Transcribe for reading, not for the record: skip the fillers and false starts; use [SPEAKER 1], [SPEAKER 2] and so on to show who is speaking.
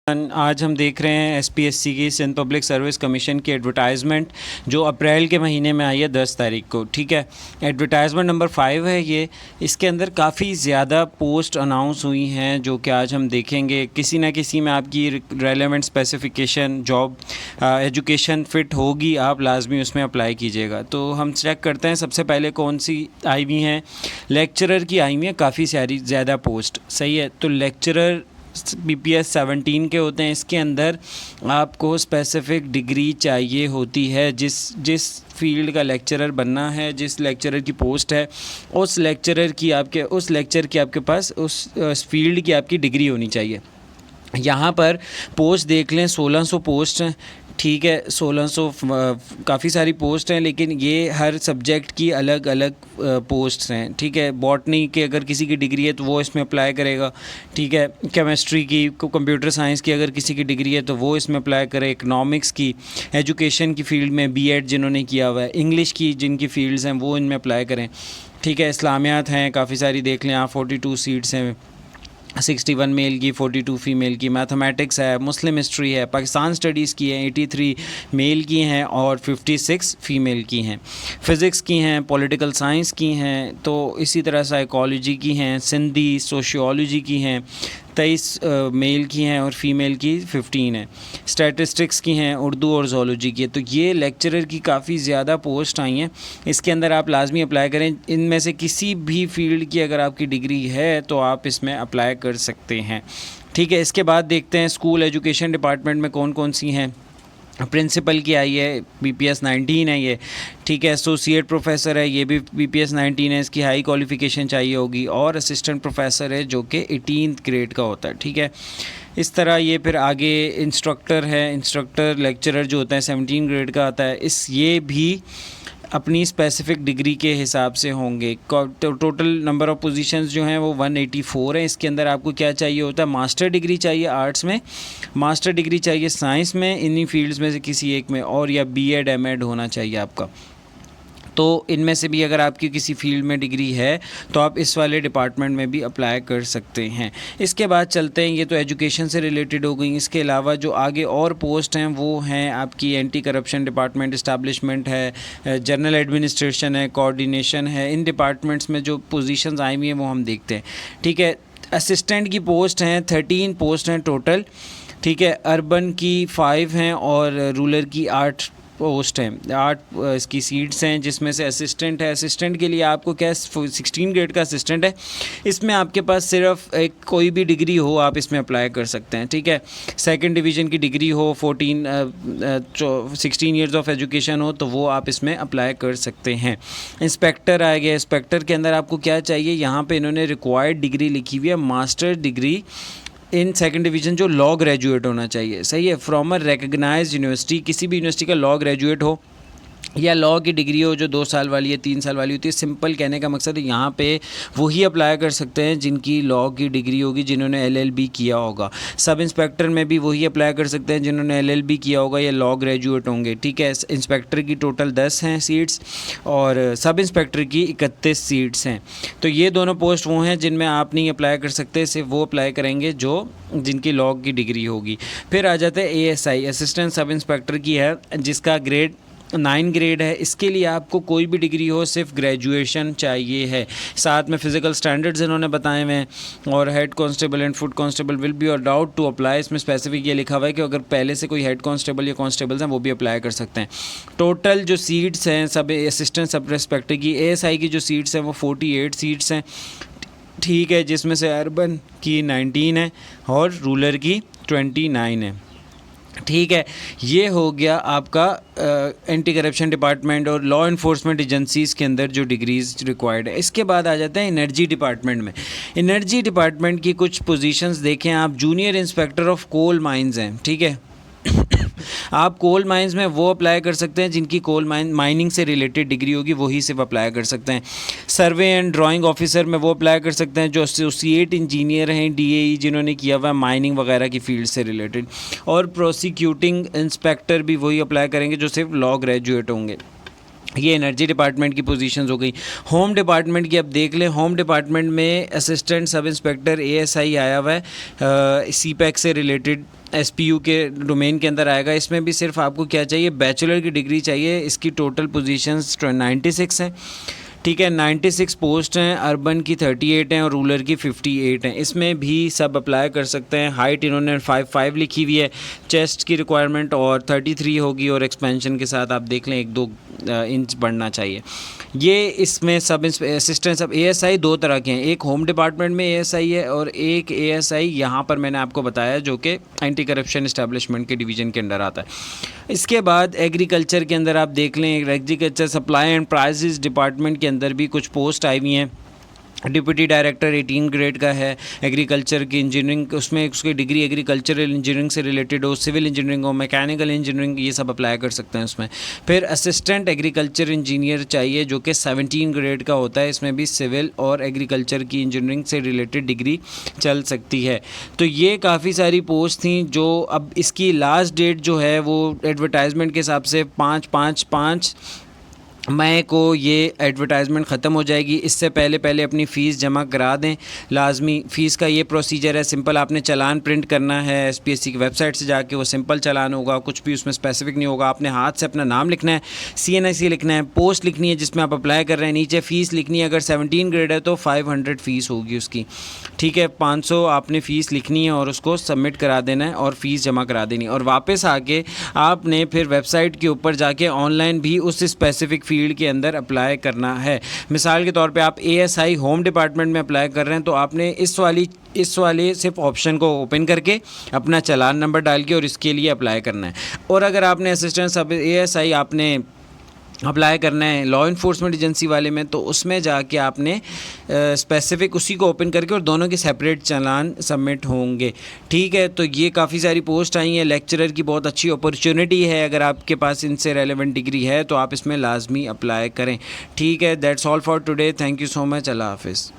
[SPEAKER 1] आज हम देख रहे हैं एसपीएससी की सिंध पब्लिक सर्विस कमीशन की एडवर्टाइजमेंट जो अप्रैल के महीने में आई है 10 तारीख को। ठीक है, एडवर्टाइजमेंट नंबर 5 है ये। इसके अंदर काफ़ी ज़्यादा पोस्ट अनाउंस हुई हैं जो कि आज हम देखेंगे। किसी ना किसी में आपकी relevant specification job education fit होगी, आप लाजमी उसमें अप्लाई कीजिएगा। तो हम चेक करते हैं सबसे पहले कौन सी आई हुई हैं। लेक्चरर की आई हुई हैं काफ़ी सारी ज़्यादा पोस्ट, सही है। तो लेक्चरर BPS 17 के होते हैं। इसके अंदर आपको स्पेसिफ़िक डिग्री चाहिए होती है। जिस फील्ड का लेक्चरर बनना है, जिस लेक्चरर की पोस्ट है, उस लेक्चर की आपके पास उस फील्ड की आपकी डिग्री होनी चाहिए। यहाँ पर पोस्ट देख लें, 1600 पोस्ट हैं। ठीक है, 1600 काफ़ी सारी पोस्ट हैं, लेकिन ये हर सब्जेक्ट की अलग अलग पोस्ट्स हैं। ठीक है, बॉटनी के अगर किसी की डिग्री है तो वो इसमें अप्लाई करेगा। ठीक है, केमिस्ट्री की, कंप्यूटर साइंस की अगर किसी की डिग्री है तो वो इसमें अप्लाई करे। इकनॉमिक्स की, एजुकेशन की फील्ड में B.Ed जिन्होंने किया हुआ है, इंग्लिश की जिनकी फील्ड्स हैं वो इनमें अप्लाई करें। ठीक है, इस्लामियात हैं काफ़ी सारी, देख लें आप, 42 सीट्स हैं, 61 मेल की, 42 फ़ीमेल की। मैथमेटिक्स है, मुस्लिम हिस्ट्री है, पाकिस्तान स्टडीज़ की है, 83 मेल की हैं और 56 फ़ीमेल की हैं। फ़िज़िक्स की हैं, पॉलिटिकल साइंस की हैं, तो इसी तरह साइकोलॉजी की हैं, सिंधी सोशियोलॉजी की हैं, 23 मेल की हैं और फ़ीमेल की 15 है। स्टैटिस्टिक्स की हैं, उर्दू और ज़ूलॉजी की है। तो ये लेक्चरर की काफ़ी ज़्यादा पोस्ट आई हैं। इसके अंदर आप लाजमी अप्लाई करें। इनमें से किसी भी फील्ड की अगर आपकी डिग्री है तो आप इसमें अप्लाई कर सकते हैं। ठीक है, इसके बाद देखते हैं स्कूल एजुकेशन डिपार्टमेंट में कौन कौन सी हैं। प्रिंसिपल की आई है, BPS 19 है ये। ठीक है, एसोसिएट प्रोफेसर है, ये भी BPS 19 है, इसकी हाई क्वालिफ़िकेशन चाहिए होगी। और असिस्टेंट प्रोफेसर है जो कि 18th ग्रेड का होता है। ठीक है, इस तरह ये फिर आगे इंस्ट्रक्टर है, इंस्ट्रक्टर लेक्चरर जो होता है 17 ग्रेड का आता है। ये भी अपनी स्पेसिफ़िक डिग्री के हिसाब से होंगे। टोटल नंबर ऑफ़ पोजीशंस जो हैं वो 184 हैं। इसके अंदर आपको क्या चाहिए होता है, मास्टर डिग्री चाहिए आर्ट्स में, मास्टर डिग्री चाहिए साइंस में, इन्हीं फील्ड्स में से किसी एक में, और या B.Ed M.Ed होना चाहिए आपका। तो इनमें से भी अगर आपकी किसी फील्ड में डिग्री है तो आप इस वाले डिपार्टमेंट में भी अप्लाई कर सकते हैं। इसके बाद चलते हैं, ये तो एजुकेशन से रिलेटेड हो गई। इसके अलावा जो आगे और पोस्ट हैं वो हैं आपकी एंटी करप्शन डिपार्टमेंट इस्टेब्लिशमेंट है, जनरल एडमिनिस्ट्रेशन है, कोऑर्डिनेशन है। इन डिपार्टमेंट्स में जो पोजीशंस आई हुई हैं वो हम देखते हैं। ठीक है, असिस्टेंट की पोस्ट हैं, 13 पोस्ट हैं टोटल। ठीक है, अर्बन की 5 हैं और रूरल की 8 पोस्ट हैं, 8 इसकी सीट्स हैं, जिसमें से असिस्टेंट है। असिस्टेंट के लिए आपको क्या 16 ग्रेड का असिस्टेंट है, इसमें आपके पास सिर्फ एक कोई भी डिग्री हो आप इसमें अप्लाई कर सकते हैं। ठीक है, सेकंड डिवीज़न की डिग्री हो, 16 ईयर्स ऑफ एजुकेशन हो, तो वो आप इसमें अप्लाई कर सकते हैं। इंस्पेक्टर आ गया, इंस्पेक्टर के अंदर आपको क्या चाहिए, यहाँ पे इन्होंने रिक्वायर्ड डिग्री लिखी हुई है, master degree in second division, जो लॉ ग्रेजुएट होना चाहिए। सही है, फ्रॉम अ रिकग्नाइज्ड यूनिवर्सिटी, किसी भी यूनिवर्सिटी का लॉ ग्रेजुएट हो या लॉ की डिग्री हो जो 2 साल वाली है, 3 साल वाली होती है। सिंपल कहने का मकसद है यहाँ पे वही अप्लाई कर सकते हैं जिनकी लॉ की डिग्री होगी, जिन्होंने LLB किया होगा। सब इंस्पेक्टर में भी वही अप्लाई कर सकते हैं जिन्होंने LLB किया होगा या लॉ ग्रेजुएट होंगे। ठीक है, इंस्पेक्टर की टोटल 10 हैं सीट्स और सब इंस्पेक्टर की 31 सीट्स हैं। तो ये दोनों पोस्ट वो हैं जिनमें आप नहीं अप्लाई कर सकते, सिर्फ वो अप्लाई करेंगे जिनकी लॉ की डिग्री होगी। फिर आ जाते हैं ASI, असिस्टेंट सब इंस्पेक्टर की है, जिसका ग्रेड 9 ग्रेड है। इसके लिए आपको कोई भी डिग्री हो, सिर्फ ग्रेजुएशन चाहिए है। साथ में फ़िज़िकल स्टैंडर्ड्स इन्होंने बताए हुए हैं। और head constable and foot constable will be allowed to apply. इसमें स्पेसिफिक ये लिखा हुआ है कि अगर पहले से कोई हेड कांस्टेबल या कांस्टेबल्स हैं वो भी अप्लाई कर सकते हैं। टोटल जो सीट्स हैं सब असिस्टेंट सब इंस्पेक्टर की, ASI की जो सीट्स हैं वो 48 सीट्स हैं। ठीक है, जिसमें से अर्बन की 19 है और रूरल की 29 है। ठीक है, ये हो गया आपका एंटी करप्शन डिपार्टमेंट और लॉ इन्फोर्समेंट एजेंसीज़ के अंदर जो डिग्रीज़ रिक्वायर्ड है। इसके बाद आ जाते हैं एनर्जी डिपार्टमेंट में। एनर्जी डिपार्टमेंट की कुछ पोजीशंस देखें आप, junior inspector of coal mines हैं। ठीक है, आप कोल माइंस में वो अप्लाई कर सकते हैं जिनकी कोल माइनिंग से रिलेटेड डिग्री होगी, वही सिर्फ अप्लाई कर सकते हैं। सर्वे एंड ड्राइंग ऑफिसर में वो अप्लाई कर सकते हैं जो एसोसिएट इंजीनियर हैं, DAE जिन्होंने किया हुआ है माइनिंग वगैरह की फील्ड से रिलेटेड। और प्रोसिक्यूटिंग इंस्पेक्टर भी वही अप्लाई करेंगे जो सिर्फ लॉ ग्रेजुएट होंगे। ये एनर्जी डिपार्टमेंट की पोजीशंस हो गई। होम डिपार्टमेंट की अब देख लें। होम डिपार्टमेंट में असिस्टेंट सब इंस्पेक्टर ASI आया हुआ है, CPEC से रिलेटेड SPU के डोमेन के अंदर आएगा। इसमें भी सिर्फ आपको क्या चाहिए, बैचलर की डिग्री चाहिए। इसकी टोटल पोजीशंस 96 हैं, ठीक है। 96 पोस्ट हैं, अर्बन की 38 हैं और रूरल की 58 हैं। इसमें भी सब अप्लाई कर सकते हैं। हाइट इन्होंने 5'5" लिखी हुई है, चेस्ट की रिक्वायरमेंट और 33 होगी और एक्सपेंशन के साथ आप देख लें 1-2 इंच बढ़ना चाहिए। ये इसमें सब असिस्टेंट सब ASI दो तरह के हैं, एक होम डिपार्टमेंट में ASI है और एक ASI यहाँ पर मैंने आपको बताया जो कि एंटी करप्शन इस्टेब्लिशमेंट के डिवीज़न के अंडर आता है। इसके बाद एग्रीकल्चर के अंदर आप देख लें, agriculture supply and prices department के अंदर भी कुछ पोस्ट आई हुई हैं। डिप्टी डायरेक्टर 18 ग्रेड का है, एग्रीकल्चर की इंजीनियरिंग, उसमें उसकी डिग्री एग्रीकल्चरल इंजीनियरिंग से रिलेटेड हो, सिविल इंजीनियरिंग हो, मैकेनिकल इंजीनियरिंग, ये सब अप्लाई कर सकते हैं उसमें। फिर असिस्टेंट एग्रीकल्चर इंजीनियर चाहिए जो कि 17 ग्रेड का होता है, इसमें भी सिविल और एग्रीकल्चर की इंजीनियरिंग से रिलेटेड डिग्री चल सकती है। तो ये काफ़ी सारी पोस्ट थी जो अब इसकी लास्ट डेट जो है वो एडवर्टाइजमेंट के हिसाब से 5 मई को ये एडवर्टाइजमेंट ख़त्म हो जाएगी। इससे पहले अपनी फ़ीस जमा करा दें लाजमी। फ़ीस का ये प्रोसीजर है, सिंपल आपने चालान प्रिंट करना है SPSC की वेबसाइट से जाके, वो सिंपल चालान होगा, कुछ भी उसमें स्पेसिफिक नहीं होगा। आपने हाथ से अपना नाम लिखना है, CNIC लिखना है, पोस्ट लिखनी है जिसमें आप अप्लाई कर रहे हैं, नीचे फ़ीस लिखनी है। अगर 17 ग्रेड है तो 500 फ़ीस होगी उसकी, ठीक है। 500 आपने फ़ीस लिखनी है और उसको सबमिट करा देना है और फ़ीस जमा करा देनी है। और वापस आके आपने फिर वेबसाइट के ऊपर जाके ऑनलाइन भी उस स्पेसिफिक फील्ड के अंदर अप्लाई करना है। मिसाल के तौर पे आप ASI होम डिपार्टमेंट में अप्लाई कर रहे हैं तो आपने इस वाले सिर्फ ऑप्शन को ओपन करके अपना चालान नंबर डाल के और इसके लिए अप्लाई करना है। और अगर आपने असिस्टेंट सब ASI आपने अप्लाई करना है लॉ इन्फोर्समेंट एजेंसी वाले में, तो उसमें जाके आपने स्पेसिफिक उसी को ओपन करके और दोनों के सेपरेट चालान सबमिट होंगे, ठीक है। तो ये काफ़ी सारी पोस्ट आई हैं। लेक्चरर की बहुत अच्छी अपॉर्चुनिटी है, अगर आपके पास इनसे रेलेवेंट डिग्री है तो आप इसमें लाजमी अप्लाई करें, ठीक है। That's all for today, thank you so much, अल्लाह हाफिज़।